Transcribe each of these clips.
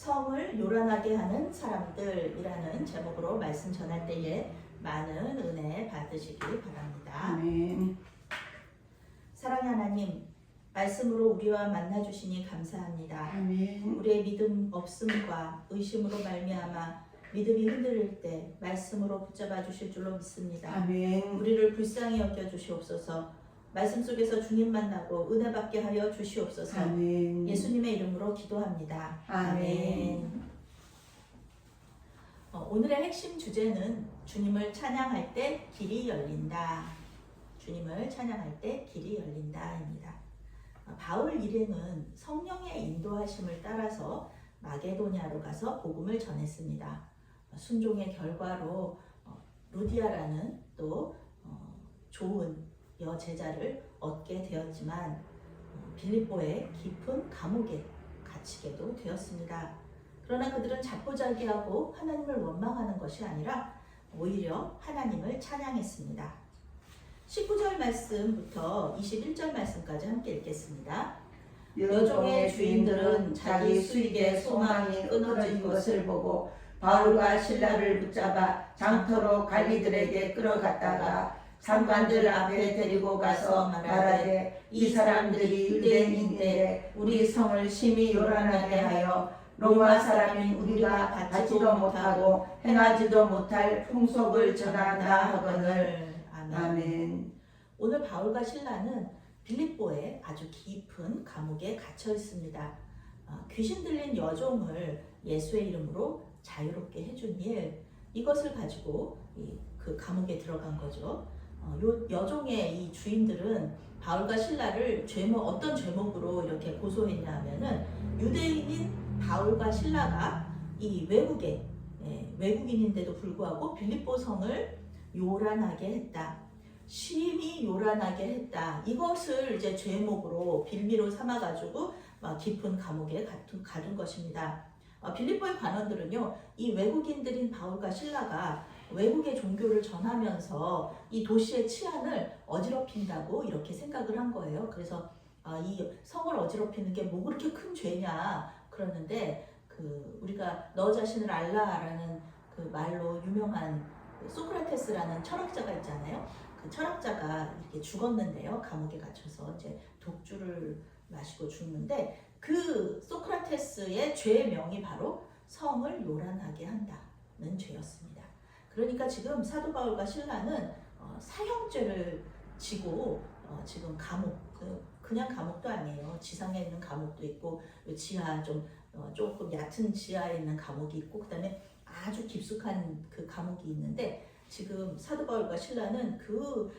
성을 요란하게 하는 사람들이라는 제목으로 말씀 전할 때에 많은 은혜 받으시기 바랍니다. 아멘. 사랑의 하나님, 말씀으로 우리와 만나 주시니 감사합니다. 아멘. 우리의 믿음 없음과 의심으로 말미암아 믿음이 흔들릴 때 말씀으로 붙잡아 주실 줄로 믿습니다. 아멘. 우리를 불쌍히 여겨 주시옵소서. 말씀 속에서 주님 만나고 은혜 받게 하여 주시옵소서. 아멘. 예수님의 이름으로 기도합니다. 아멘. 오늘의 핵심 주제는 주님을 찬양할 때 길이 열린다. 주님을 찬양할 때 길이 열린다입니다. 바울 일행은 성령의 인도하심을 따라서 마게도냐로 가서 복음을 전했습니다. 순종의 결과로 루디아라는 또 좋은 여제자를 얻게 되었지만 빌립보의 깊은 감옥에 갇히게도 되었습니다. 그러나 그들은 자포자기하고 하나님을 원망하는 것이 아니라 오히려 하나님을 찬양했습니다. 19절 말씀부터 21절 말씀까지 함께 읽겠습니다. 여종의 주인들은 자기 수익의 소망이 끊어진 것을 보고 바울과 실라를 붙잡아 장터로 관리들에게 끌어갔다가 상관들 앞에 데리고 가서 말하되 이 사람들이 유대인인데 우리 성을 심히 요란하게 하여 로마 사람인 우리가 받지도 못하고 행하지도 못할 풍속을 전한다 하거늘. 아멘. 오늘 바울과 실라는 빌립보의 아주 깊은 감옥에 갇혀 있습니다. 귀신 들린 여종을 예수의 이름으로 자유롭게 해준 일, 이것을 가지고 그 감옥에 들어간 거죠. 요 여종의 이 주인들은 바울과 실라를 어떤 죄목으로 이렇게 고소했냐 하면은 유대인인 바울과 실라가 이 외국인인데도 불구하고 빌립보 성을 요란하게 했다. 심히 요란하게 했다. 이것을 이제 죄목으로 빌미로 삼아가지고 깊은 감옥에 가둔 것입니다. 빌립보의 관원들은요, 이 외국인들인 바울과 실라가 외국의 종교를 전하면서 이 도시의 치안을 어지럽힌다고 이렇게 생각을 한 거예요. 그래서 이 성을 어지럽히는 게 뭐 그렇게 큰 죄냐 그러는데, 우리가 너 자신을 알라라는 그 말로 유명한 소크라테스라는 철학자가 있잖아요. 그 철학자가 이렇게 죽었는데요. 감옥에 갇혀서 이제 독주를 마시고 죽는데, 그 소크라테스의 죄명이 바로 성을 요란하게 한다는 죄였습니다. 그러니까 지금 사도 바울과 실라는 사형죄를 지고 지금 감옥, 그냥 감옥도 아니에요. 지상에 있는 감옥도 있고 지하 조금 얕은 지하에 있는 감옥이 있고 그다음에 아주 깊숙한 그 감옥이 있는데, 지금 사도 바울과 실라는 그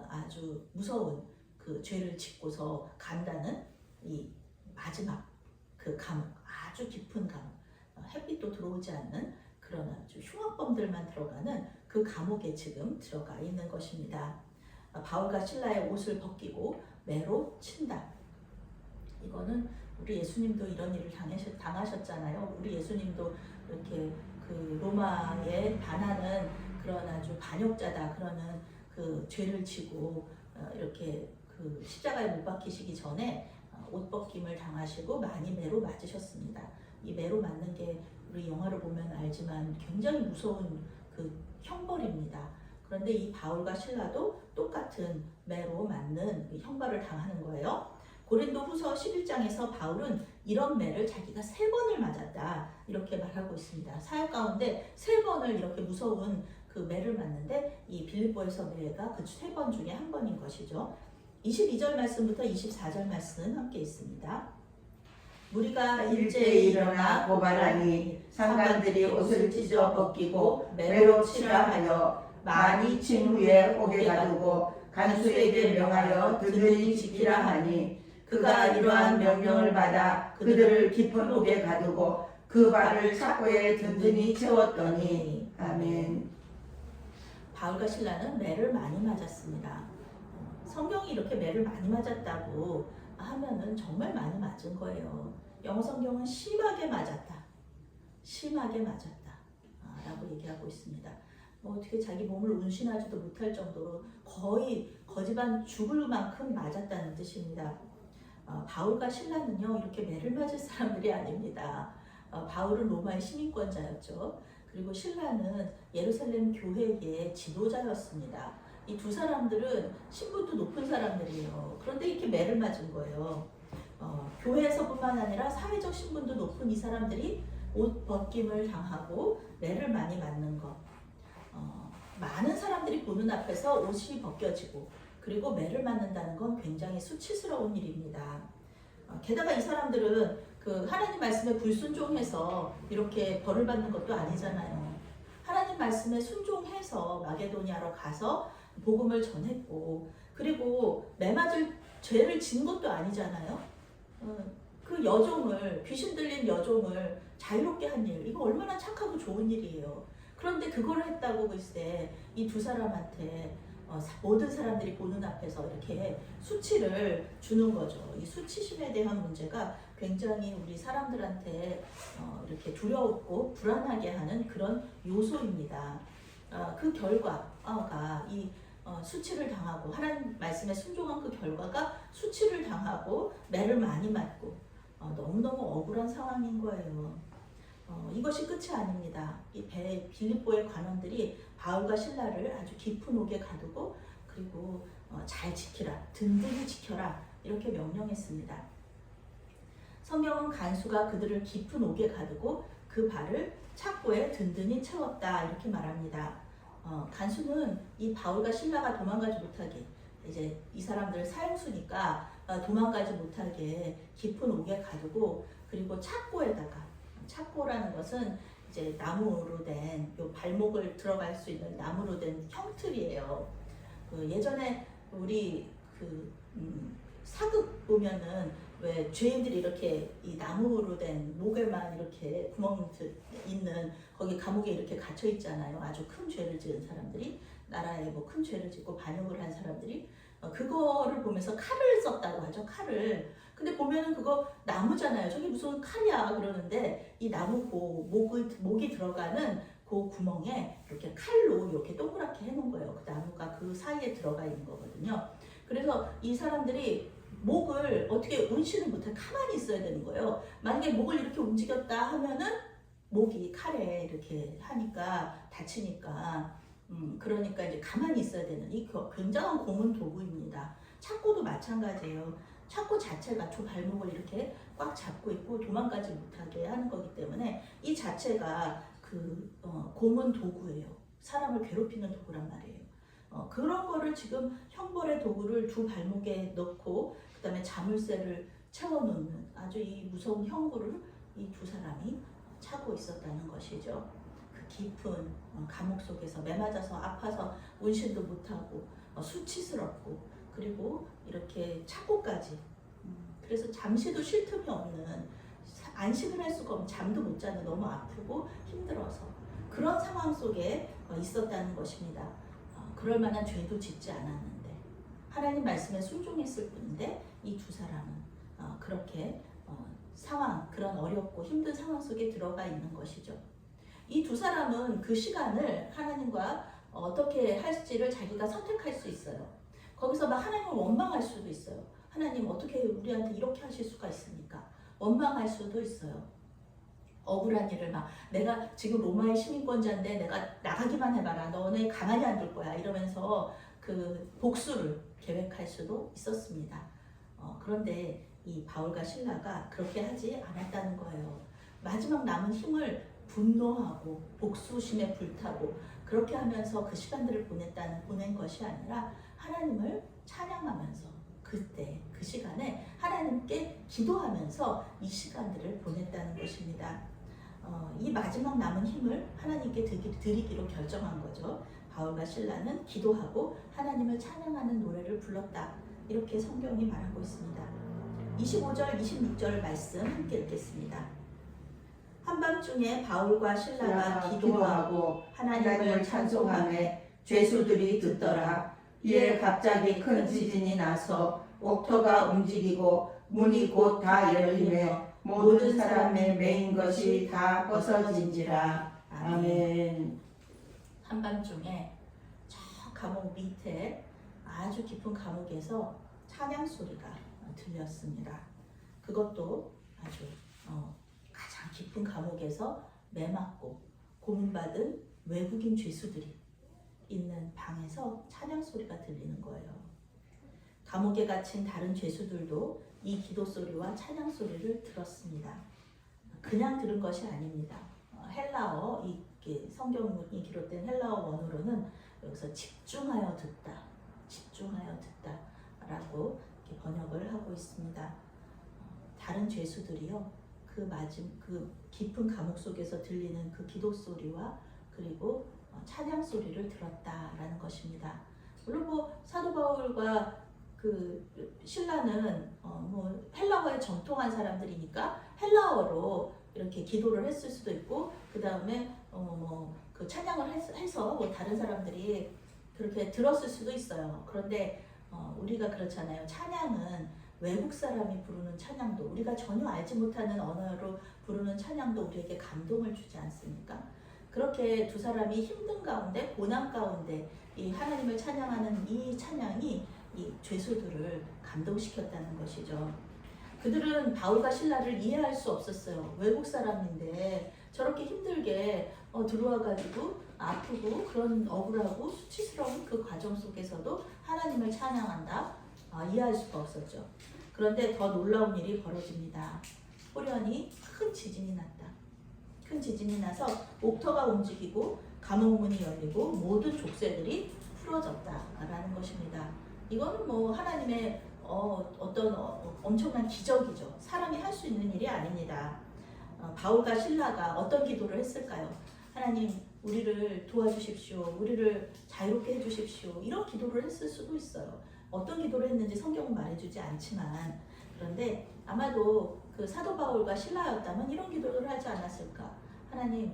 아주 무서운 그 죄를 짓고서 간다는 이 마지막 그 감옥, 아주 깊은 감옥, 햇빛도 들어오지 않는 그런 아주 흉악범들만 들어가는 그 감옥에 지금 들어가 있는 것입니다. 바울과 실라의 옷을 벗기고 매로 친다. 이거는 우리 예수님도 이런 일을 당하셨잖아요. 우리 예수님도 이렇게 그 로마에 반하는 그런 아주 반역자다 그러는 그 죄를 지고 이렇게 그 십자가에 못 박히시기 전에 옷 벗김을 당하시고 많이 매로 맞으셨습니다. 이 매로 맞는 게 우리 영화를 보면 알지만 굉장히 무서운 그 형벌입니다. 그런데 이 바울과 실라도 똑같은 매로 맞는 형벌을 당하는 거예요. 고린도 후서 11장에서 바울은 이런 매를 자기가 3번을 맞았다 이렇게 말하고 있습니다. 사역 가운데 3번을 이렇게 무서운 그 매를 맞는데, 이 빌립보에서 매가 그 3번 중에 한 번인 것이죠. 22절 말씀부터 24절 말씀 함께 있습니다. 우리가 일제히 일어나 고발하니 상관들이 옷을 찢어 벗기고 매로 치라 하여 많이 친 후에 옥에 가두고 간수에게 명하여 든든히 지키라 하니, 그가 이러한 명령을 받아 그들을 깊은 옥에 가두고 그 발을 착고에 든든히 채웠더니. 아멘. 바울과 실라는 매를 많이 맞았습니다. 성경이 이렇게 매를 많이 맞았다고 하면은 정말 많이 맞은 거예요. 영어 성경은 심하게 맞았다. 심하게 맞았다. 라고 얘기하고 있습니다. 어떻게 자기 몸을 운신하지도 못할 정도로 거의 거지반 죽을 만큼 맞았다는 뜻입니다. 바울과 실라는요, 이렇게 매를 맞을 사람들이 아닙니다. 바울은 로마의 시민권자였죠. 그리고 신라는 예루살렘 교회의 지도자였습니다. 이 두 사람들은 신분도 높은 사람들이에요. 그런데 이렇게 매를 맞은 거예요. 교회에서뿐만 아니라 사회적 신분도 높은 이 사람들이 옷 벗김을 당하고 매를 많이 맞는 것. 많은 사람들이 보는 앞에서 옷이 벗겨지고 그리고 매를 맞는다는 건 굉장히 수치스러운 일입니다. 게다가 이 사람들은 그 하나님 말씀에 불순종해서 이렇게 벌을 받는 것도 아니잖아요. 하나님 말씀에 순종해서 마게도니아로 가서 복음을 전했고 그리고 매 맞을 죄를 진 것도 아니잖아요. 그 여종을 귀신 들린 여종을 자유롭게 한 일, 이거 얼마나 착하고 좋은 일이에요. 그런데 그걸 했다고 글쎄 이 두 사람한테 모든 사람들이 보는 앞에서 이렇게 수치를 주는 거죠. 이 수치심에 대한 문제가 굉장히 우리 사람들한테 이렇게 두렵고 불안하게 하는 그런 요소입니다. 그 결과가 이 수치를 당하고 하나님 말씀에 순종한 그 결과가 수치를 당하고 매를 많이 맞고 너무너무 억울한 상황인 거예요. 이것이 끝이 아닙니다. 이 빌립보의 관원들이 바울과 신라를 아주 깊은 옥에 가두고 그리고 잘 지키라, 든든히 지켜라 이렇게 명령했습니다. 성경은 간수가 그들을 깊은 옥에 가두고 그 발을 착고에 든든히 채웠다 이렇게 말합니다. 간수는 이 바울과 신라가 도망가지 못하게 이제 이 사람들 사형수니까 도망가지 못하게 깊은 옥에 가두고 그리고 착고라는 것은 이제 나무로 된 요 발목을 들어갈 수 있는 나무로 된 형틀이에요. 예전에 우리 사극 보면은 왜 죄인들이 이렇게 이 나무로 된 목에만 이렇게 구멍 있는 거기 감옥에 이렇게 갇혀 있잖아요. 아주 큰 죄를 지은 사람들이 나라에 뭐 큰 죄를 짓고 반역을 한 사람들이 그거를 보면서 칼을 썼다고 하죠. 칼을. 근데 보면은 그거 나무잖아요. 저게 무슨 칼이야 그러는데 이 나무 목이 들어가는 그 구멍에 이렇게 칼로 이렇게 동그랗게 해놓은 거예요. 그 나무가 그 사이에 들어가 있는 거거든요. 그래서 이 사람들이 목을 어떻게 운신을 못해 가만히 있어야 되는 거예요. 만약에 목을 이렇게 움직였다 하면은 목이 칼에 이렇게 하니까 다치니까 그러니까 이제 가만히 있어야 되는 이 굉장한 고문 도구입니다. 착고도 마찬가지예요. 착고 자체가 두 발목을 이렇게 꽉 잡고 있고 도망가지 못하게 하는 거기 때문에 이 자체가 고문 도구예요. 사람을 괴롭히는 도구란 말이에요. 그런 거를 지금 형벌의 도구를 두 발목에 넣고 그 다음에 자물쇠를 채워놓는 아주 이 무서운 형구를 이 두 사람이 차고 있었다는 것이죠. 그 깊은 감옥 속에서 매맞아서 아파서 운신도 못하고 수치스럽고 그리고 이렇게 착고까지 그래서 잠시도 쉴 틈이 없는 안식을 할 수가 없는 잠도 못 자는 너무 아프고 힘들어서 그런 상황 속에 있었다는 것입니다. 그럴 만한 죄도 짓지 않았는데 하나님 말씀에 순종했을 뿐인데 이 두 사람은 그렇게 그런 어렵고 힘든 상황 속에 들어가 있는 것이죠. 이 두 사람은 그 시간을 하나님과 어떻게 할지를 자기가 선택할 수 있어요. 거기서 막 하나님을 원망할 수도 있어요. 하나님 어떻게 우리한테 이렇게 하실 수가 있습니까? 원망할 수도 있어요. 억울한 일을 막 내가 지금 로마의 시민권자인데 내가 나가기만 해봐라. 너네 가만히 안 둘 거야. 이러면서 그 복수를 계획할 수도 있었습니다. 그런데 이 바울과 신라가 그렇게 하지 않았다는 거예요. 마지막 남은 힘을 분노하고 복수심에 불타고 그렇게 하면서 그 시간들을 보낸 것이 아니라 하나님을 찬양하면서 그때 그 시간에 하나님께 기도하면서 이 시간들을 보냈다는 것입니다. 이 마지막 남은 힘을 하나님께 드리기로 결정한 거죠. 바울과 신라는 기도하고 하나님을 찬양하는 노래를 불렀다. 이렇게 성경이 말하고 있습니다. 25절, 26절 말씀 함께 읽겠습니다. 한밤중에 바울과 신라가 기도하고 하나님을 찬송하매 죄수들이 듣더라. 이에 갑자기 큰 지진이 나서 옥토가 움직이고 문이 곧 다 열리며 모든 사람의 매인 것이 다 벗어진지라. 아멘. 한밤중에 저 감옥 밑에 아주 깊은 감옥에서 찬양 소리가 들렸습니다. 그것도 아주 가장 깊은 깊은 감옥에서 매맞고 고문받은 외국인 죄수들이 있는 방에서 찬양 소리가 들리는 거예요. 감옥에 갇힌 다른 죄수들도 이 기도 소리와 찬양 소리를 들었습니다. 그냥 들은 것이 아닙니다. 헬라어, 이 성경이 기록된 헬라어 원어로는 여기서 집중하여 듣다, 집중하여 듣다라고 이렇게 번역을 하고 있습니다. 다른 죄수들이요, 그 깊은 감옥 속에서 들리는 그 기도 소리와 그리고 찬양 소리를 들었다라는 것입니다. 물론 뭐 사도 바울과 그 신라는 뭐 헬라어에 정통한 사람들이니까 헬라어로 이렇게 기도를 했을 수도 있고, 그 다음에 그 찬양을 해서 뭐 다른 사람들이 그렇게 들었을 수도 있어요. 그런데 우리가 그렇잖아요. 찬양은 외국 사람이 부르는 찬양도, 우리가 전혀 알지 못하는 언어로 부르는 찬양도 우리에게 감동을 주지 않습니까? 그렇게 두 사람이 힘든 가운데, 고난 가운데 이 하나님을 찬양하는 이 찬양이 이 죄수들을 감동시켰다는 것이죠. 그들은 바울과 신라를 이해할 수 없었어요. 외국 사람인데 저렇게 힘들게 들어와가지고 아프고 그런 억울하고 수치스러운 그 과정 속에서도 하나님을 찬양한다, 이해할 수가 없었죠. 그런데 더 놀라운 일이 벌어집니다. 호련히 큰 지진이 났다. 큰 지진이 나서 옥터가 움직이고 감옥문이 열리고 모든 족쇄들이 풀어졌다라는 것입니다. 이거는 뭐 하나님의 어떤 엄청난 기적이죠. 사람이 할 수 있는 일이 아닙니다. 바울과 신라가 어떤 기도를 했을까요? 하나님, 우리를 도와주십시오. 우리를 자유롭게 해주십시오. 이런 기도를 했을 수도 있어요. 어떤 기도를 했는지 성경은 말해주지 않지만, 그런데 아마도 그 사도 바울과 신라였다면 이런 기도를 하지 않았을까? 하나님,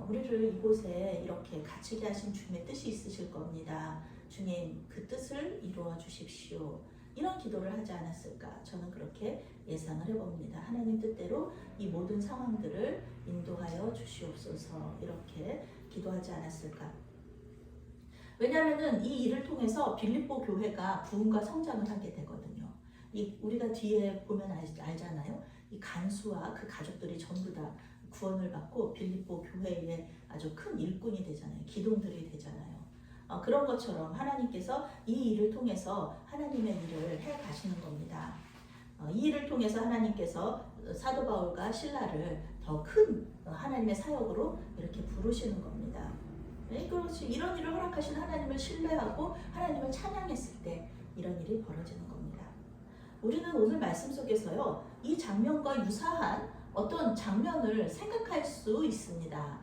우리를 이곳에 이렇게 갇히게 하신 주님의 뜻이 있으실 겁니다. 주님, 그 뜻을 이루어 주십시오. 이런 기도를 하지 않았을까? 저는 그렇게 예상을 해봅니다. 하나님 뜻대로 이 모든 상황들을 인도하여 주시옵소서, 이렇게 기도하지 않았을까? 왜냐하면 이 일을 통해서 빌립보 교회가 부흥과 성장을 하게 되거든요. 우리가 뒤에 보면 알잖아요. 이 간수와 그 가족들이 전부 다 구원을 받고 빌립보 교회에 아주 큰 일꾼이 되잖아요. 기둥들이 되잖아요. 그런 것처럼 하나님께서 이 일을 통해서 하나님의 일을 해 가시는 겁니다. 이 일을 통해서 하나님께서 사도 바울과 신라를 더 큰 하나님의 사역으로 이렇게 부르시는 겁니다. 그렇지, 이런 일을 허락하신 하나님을 신뢰하고 하나님을 찬양했을 때 이런 일이 벌어지는 겁니다. 우리는 오늘 말씀 속에서요, 이 장면과 유사한 어떤 장면을 생각할 수 있습니다.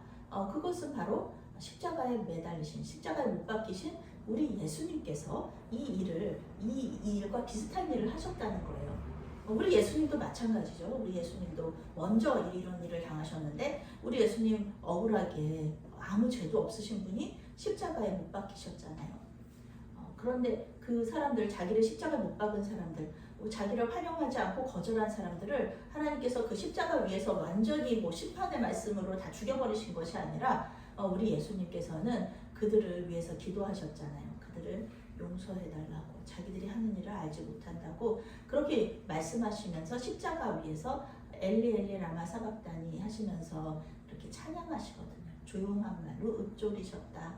그것은 바로 십자가에 매달리신, 십자가에 못 박히신 우리 예수님께서 이 일과 비슷한 일을 하셨다는 거예요. 우리 예수님도 마찬가지죠. 우리 예수님도 먼저 이런 일을 당하셨는데, 우리 예수님 억울하게 아무 죄도 없으신 분이 십자가에 못 박히셨잖아요. 그런데 그 사람들, 자기를 십자가에 못 박은 사람들, 자기를 환영하지 않고 거절한 사람들을 하나님께서 그 십자가 위에서 완전히 심판의 말씀으로 다 죽여버리신 것이 아니라 우리 예수님께서는 그들을 위해서 기도하셨잖아요. 그들을 용서해달라고, 자기들이 하는 일을 알지 못한다고 그렇게 말씀하시면서 십자가 위에서 엘리 엘리 라마 사박다니 하시면서 이렇게 찬양하시거든요. 조용한 말로 읊조리셨다,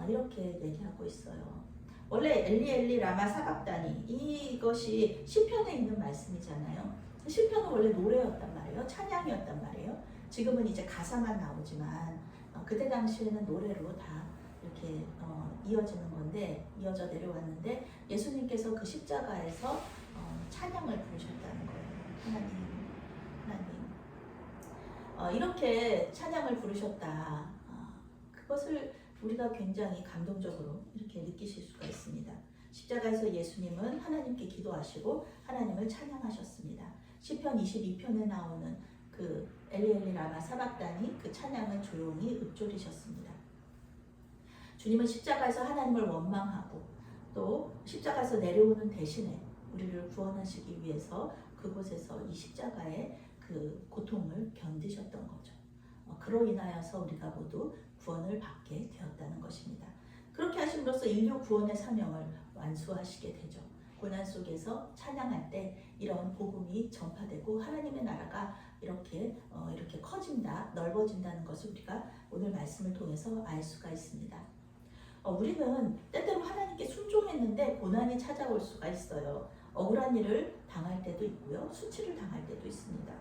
이렇게 얘기하고 있어요. 원래 엘리 엘리 라마 사박다니, 이것이 시편에 있는 말씀이잖아요. 시편은 원래 노래였단 말이에요. 찬양이었단 말이에요. 지금은 이제 가사만 나오지만 그때 당시에는 노래로 다 이렇게 이어져 내려왔는데, 예수님께서 그 십자가에서 찬양을 부르셨다는 거예요. 하나님, 이렇게 찬양을 부르셨다. 그것을 우리가 굉장히 감동적으로 이렇게 느끼실 수가 있습니다. 십자가에서 예수님은 하나님께 기도하시고 하나님을 찬양하셨습니다. 시편 22편에 나오는 그 엘리 엘리 라마 사박다니, 그 찬양을 조용히 읊조리셨습니다. 주님은 십자가에서 하나님을 원망하고 또 십자가에서 내려오는 대신에 우리를 구원하시기 위해서 그곳에서 이 십자가의 그 고통을 견디셨던 거죠. 그로 인하여서 우리가 모두 구원을 받게 되었다는 것입니다. 그렇게 하심으로써 인류 구원의 사명을 완수하시게 되죠. 고난 속에서 찬양할 때 이런 복음이 전파되고 하나님의 나라가 이렇게 커지고 넓어진다는 것을 우리가 오늘 말씀을 통해서 알 수가 있습니다. 우리는 때때로 하나님께 순종했는데 고난이 찾아올 수가 있어요. 억울한 일을 당할 때도 있고요. 수치를 당할 때도 있습니다.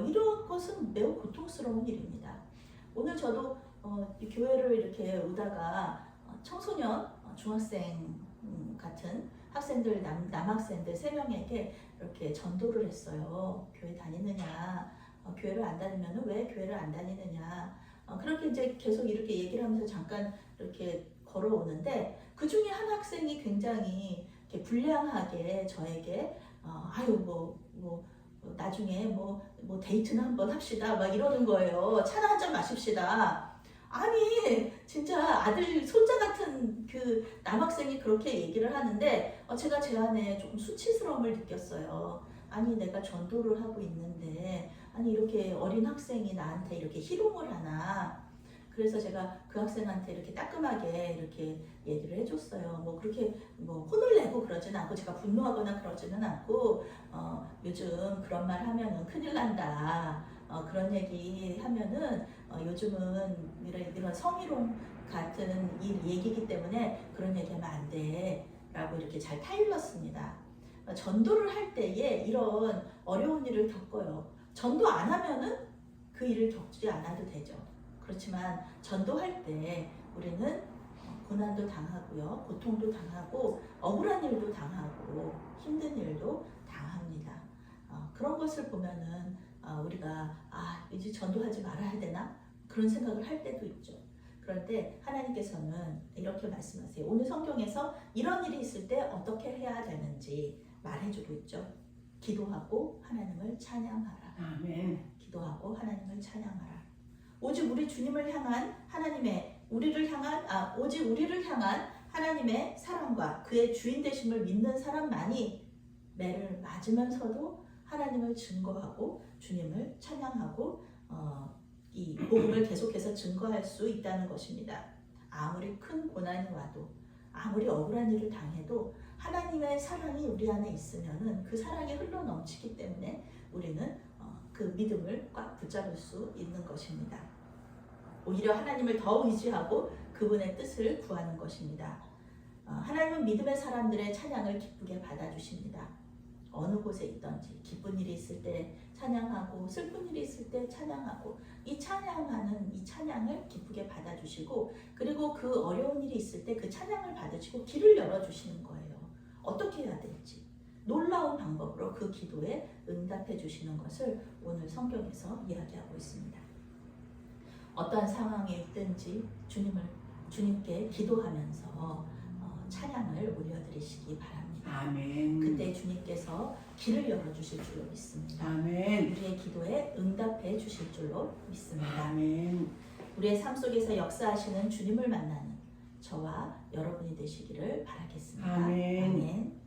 이런 것은 매우 고통스러운 일입니다. 오늘 저도 이 교회를 이렇게 오다가 청소년, 중학생 같은 학생들, 남학생들 3명에게 이렇게 전도를 했어요. 교회 다니느냐, 교회를 안 다니면 왜 교회를 안 다니느냐. 그렇게 이제 계속 이렇게 얘기를 하면서 잠깐 이렇게 걸어오는데 그 중에 한 학생이 굉장히 이렇게 불량하게 저에게 나중에 뭐 데이트나 한번 합시다 막 이러는 거예요. 차나 한잔 마십시다. 아니 진짜 아들 손자 같은 그 남학생이 그렇게 얘기를 하는데 제가 제 안에 조금 수치스러움을 느꼈어요. 아니 내가 전도를 하고 있는데 아니 이렇게 어린 학생이 나한테 이렇게 희롱을 하나. 그래서 제가 그 학생한테 이렇게 따끔하게 이렇게 얘기를 해줬어요. 뭐 그렇게 뭐 혼을 내고 그러지는 않고 제가 분노하거나 그러지는 않고 요즘 그런 말 하면은 큰일 난다. 그런 얘기 하면은 요즘은 이런 성희롱 같은 얘기이기 때문에 그런 얘기하면 안 돼. 라고 이렇게 잘 타일렀습니다. 전도를 할 때에 이런 어려운 일을 겪어요. 전도 안 하면은 그 일을 겪지 않아도 되죠. 그렇지만 전도할 때 우리는 고난도 당하고요, 고통도 당하고 억울한 일도 당하고 힘든 일도 당합니다. 그런 것을 보면은 우리가 이제 전도하지 말아야 되나? 그런 생각을 할 때도 있죠. 그런데 하나님께서는 이렇게 말씀하세요. 오늘 성경에서 이런 일이 있을 때 어떻게 해야 되는지 말해주고 있죠. 기도하고 하나님을 찬양하라. 아멘. 기도하고 하나님을 찬양하라. 오직 우리 주님을 향한 오직 우리를 향한 하나님의 사랑과 그의 주인 되심을 믿는 사람만이 매를 맞으면서도 하나님을 증거하고 주님을 찬양하고 이 복음을 계속해서 증거할 수 있다는 것입니다. 아무리 큰 고난이 와도 아무리 억울한 일을 당해도 하나님의 사랑이 우리 안에 있으면은 그 사랑이 흘러 넘치기 때문에 우리는 그 믿음을 꽉 붙잡을 수 있는 것입니다. 오히려 하나님을 더 의지하고 그분의 뜻을 구하는 것입니다. 하나님은 믿음의 사람들의 찬양을 기쁘게 받아주십니다. 어느 곳에 있든지 기쁜 일이 있을 때 찬양하고 슬픈 일이 있을 때 찬양하고 이 찬양을 기쁘게 받아주시고 그리고 그 어려운 일이 있을 때 그 찬양을 받으시고 길을 열어주시는 거예요. 어떻게 해야 될지 놀라운 방법으로 그 기도에 응답해 주시는 것을 오늘 성경에서 이야기하고 있습니다. 어떠한 상황에 있든지 주님께 기도하면서 찬양을 올려드리시기 바랍니다. 아멘. 그때 주님께서 길을 열어주실 줄로 믿습니다. 아멘. 우리의 기도에 응답해 주실 줄로 믿습니다. 아멘. 우리의 삶 속에서 역사하시는 주님을 만나는 저와 여러분이 되시기를 바라겠습니다. 아멘. 아멘.